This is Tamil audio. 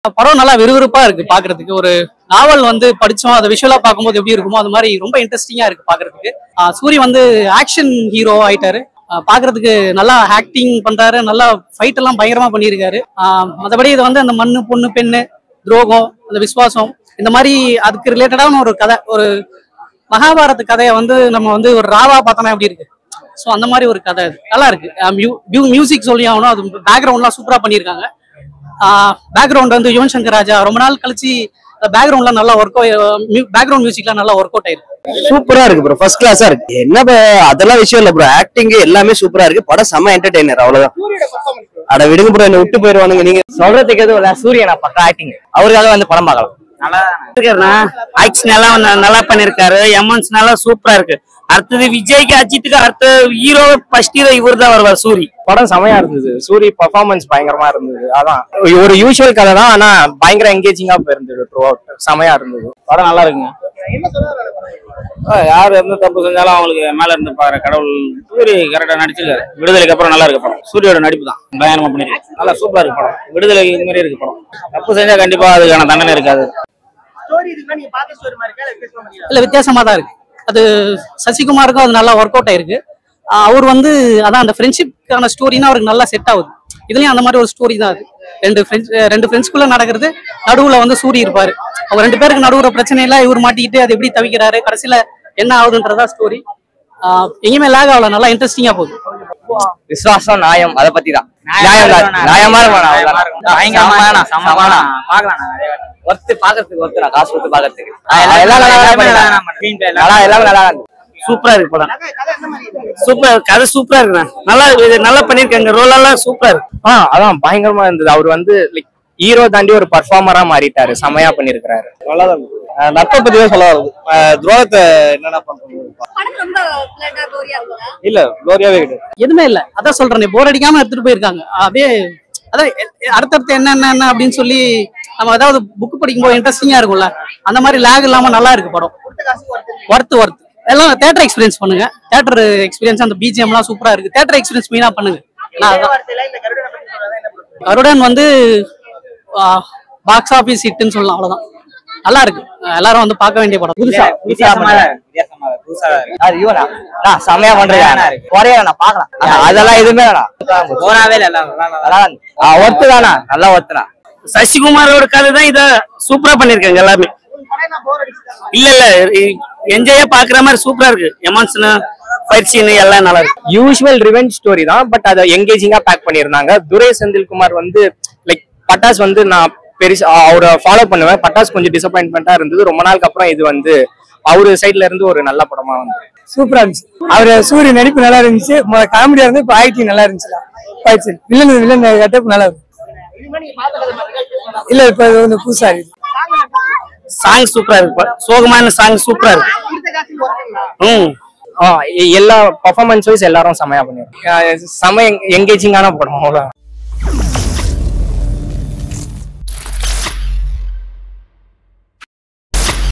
படம் நல்லா விறுவிறுப்பா இருக்கு பாக்குறதுக்கு. ஒரு நாவல் வந்து படிச்சோம், அதை விஷுவலா பார்க்கும்போது எப்படி இருக்குமோ அது மாதிரி ரொம்ப இன்ட்ரெஸ்டிங்கா இருக்கு பாக்குறதுக்கு. சூரி வந்து ஆக்ஷன் ஹீரோ ஆயிட்டாரு. பாக்குறதுக்கு நல்லா ஆக்டிங் பண்றாரு, நல்லா ஃபைட் எல்லாம் பயங்கரமா பண்ணியிருக்காரு. மற்றபடி இது வந்து அந்த மண்ணு பொண்ணு பெண்ணு துரோகம் அந்த விசுவாசம் இந்த மாதிரி அதுக்கு ரிலேட்டடான ஒரு கதை, ஒரு மகாபாரத கதையை வந்து நம்ம வந்து ஒரு ராவா பார்த்தோம்னா எப்படி இருக்கு, ஸோ அந்த மாதிரி ஒரு கதை இது நல்லா இருக்கு. மியூசிக் சொல்லி ஆகணும், அது பேக்ரவுண்ட்லாம் சூப்பரா பண்ணியிருக்காங்க. பேக்ரவுண்ட் வந்து யுவன் சங்கர் ராஜா ரொம்ப நாள் கழிச்சு பேக்ரவுண்ட்லாம் நல்லா பேக்ரவுண்ட் மியூசிக்லாம் நல்லா ஒர்க் அவுட் ஆயிருக்கு. சூப்பரா இருக்கு ப்ரோ, ஃபர்ஸ்ட் கிளாஸா இருக்கு. என்ன அதெல்லாம் விஷயம் இல்ல ப்ரோ, ஆக்டிங் எல்லாமே சூப்பரா இருக்கு. படம் செம்ம என்டர்டெய்னர், அவ்வளவுதான். அட விடுங்க ப்ரோ, என்ன விட்டு போயிருவானுங்க. நீங்க சொல்றதுக்கு எதுவும் இல்ல, சூரியனா பக்கா ஆக்டிங், அவருக்காக வந்து படம் பார்க்கலாம். நல்லா இருக்காருண்ணா, ஆக்ஷன் எல்லாம் நல்லா பண்ணிருக்காரு, எமோஷனலா சூப்பரா இருக்கு. அடுத்தது விஜய்க்கு அஜித்துக்கு அடுத்த ஹீரோ ஃபர்ஸ்ட் ஹீரோ இவர் தான் வருவார் சூரி. படம் செமையா இருந்தது, சூரி பர்ஃபார்மன்ஸ் பயங்கரமா இருந்தது. அதான் ஒரு யூஷுவல் கதை தான், ஆனா பயங்கர என்கேஜிங்கா போயிருந்தது. செமையா இருந்தது, படம் நல்லா இருக்குங்க. யாரு எந்த தப்பு செஞ்சாலும் அவங்களுக்கு மேல இருந்து பாரு கடவுள். சூரி கரெக்டா நடிச்சிருக்காரு. விடுதலைக்கு அப்புறம் நல்லா இருக்கு படம். சூரியோட நடிப்பு தான் பயங்கரமா பண்ணிருக்கு, நல்லா சூப்பரா இருக்கு படம். விடுதலைக்கு இது மாதிரி இருக்கு படம். தப்பு செஞ்சா கண்டிப்பா அதுக்கான தண்டனை இருக்காது. இல்ல வித்தியாசமா தான் இருக்கு. அது சசிகுமாருக்கும் அது நல்லா ஒர்க் அவுட் ஆயிருக்கு. அவர் வந்து அதான் அந்த ஃப்ரெண்ட்ஷிப்கான ஸ்டோரினா அவருக்கு நல்லா செட் ஆகுது. இதுலயும் அந்த மாதிரி ஒரு ஸ்டோரி தான் அது. ரெண்டு ஃப்ரெண்ட்ஸ்குள்ள நடக்கிறது, நடுவுல வந்து சூரி இருப்பாரு. அவங்க ரெண்டு பேருக்கு நடுவுற பிரச்சனை எல்லாம் இவர் மாட்டிக்கிட்டு அது எப்படி தவிக்கிறாரு, கடைசியில என்ன ஆகுதுன்றதா ஸ்டோரி. எங்கேயுமே லேக் ஆகல, நல்லா இன்ட்ரெஸ்டிங்கா போகுது. விசுவாசம் நியாயம் அதை பத்தி தான். நியாயமா ஒர்த்து பாக்குறதுக்கு, ஒருத்தர் காசு கொடுத்து பாக்குறதுக்கு சூப்பரா இருக்கு படம். சூப்பர் கதை, சூப்பரா இருக்குண்ணா. நல்லா பண்ணிருக்காங்க, ரோல் எல்லாம் சூப்பரா இருக்கு. அதான் பயங்கரமா இருந்தது. அவர் வந்து லைக் ஹீரோ தாண்டி ஒரு பர்ஃபார்மரா மாறிட்டாரு, செமையா பண்ணிருக்காரு. நல்லாதான் நட்பை பத்தியே சொல்ல வருது. துரோகத்தை என்னென்ன இல்ல குளோரியாவே கிடையாது, எதுவுமே இல்ல. அதான் சொல்றேன், போர் அடிக்காம எடுத்துட்டு போயிருக்காங்க. அப்படியே அதான் அடுத்தடுத்து என்ன அப்படின்னு சொல்லி நம்ம ஏதாவது புக் படிக்கும்போது இன்ட்ரெஸ்டிங்கா இருக்கும்ல, அந்த மாதிரி லேக் இல்லாம நல்லா இருக்கு படம். ஒர்த்து எல்லாம் தியேட்டர் எக்ஸ்பீரியன்ஸ் பண்ணுங்க. தியேட்டர் எக்ஸ்பீரியன்ஸ், அந்த பிஜிஎம் எல்லாம் சூப்பரா இருக்கு. தியேட்டர் எக்ஸ்பீரியன்ஸ் மெயினா பண்ணுங்க. கருடன் வந்து பாக்ஸ் ஆபீஸ் ஹிட்னு சொல்லலாம், அவ்வளவுதான். நல்லா இருக்கு, எல்லாரும் வந்து பார்க்க வேண்டிய படம். செமையா பண்றேன், அதெல்லாம் எதுவுமே ஒத்துதானா, நல்லா ஒத்துனா. சசிகுமாரோட கதை தான் இத சூப்பரா பண்ணிருக்காங்க எல்லாருமே. இல்ல என்ஜாயா பாக்குற மாதிரி சூப்பரா இருக்கு. எமோஷனல் ஃபைட் சீன் எல்லாம் நல்லா இருக்கு. யூசுவல் ரிவெஞ்ச் ஸ்டோரி தான், பட் அதை என்கேஜிங்கா பேக் பண்ணிருந்தாங்க. துரை செந்தில்குமார் வந்து லைக் பட்டாஸ் வந்து நான் பெருசா அவரை ஃபாலோ பண்ணுவேன். பட்டாஸ் கொஞ்சம் டிசப்பாயின்மெண்டா இருந்தது. ரொம்ப நாளுக்கு அப்புறம் இது வந்து அவரு சைட்ல இருந்து ஒரு நல்ல படமா வந்து சூப்பரா இருந்துச்சு. அவரு சூரிய நடிப்பு நல்லா இருந்துச்சு, காமெடியா இருந்து. இப்ப ஆக்டிங் நல்லா இருந்துச்சு. வில்லன் கட்டப் நல்லா இருக்கு. இல்ல இப்ப வந்து புதுசா இருக்கு. சாங் சூப்பரா இருக்கு, சோகமான சாங் சூப்பரா இருக்கு. எல்லா பர்ஃபார்மன்ஸ் வைஸ் எல்லாரும் செமையா பண்ணிருக்காங்க. செம என்கேஜிங்கான படம். அவ்வளவு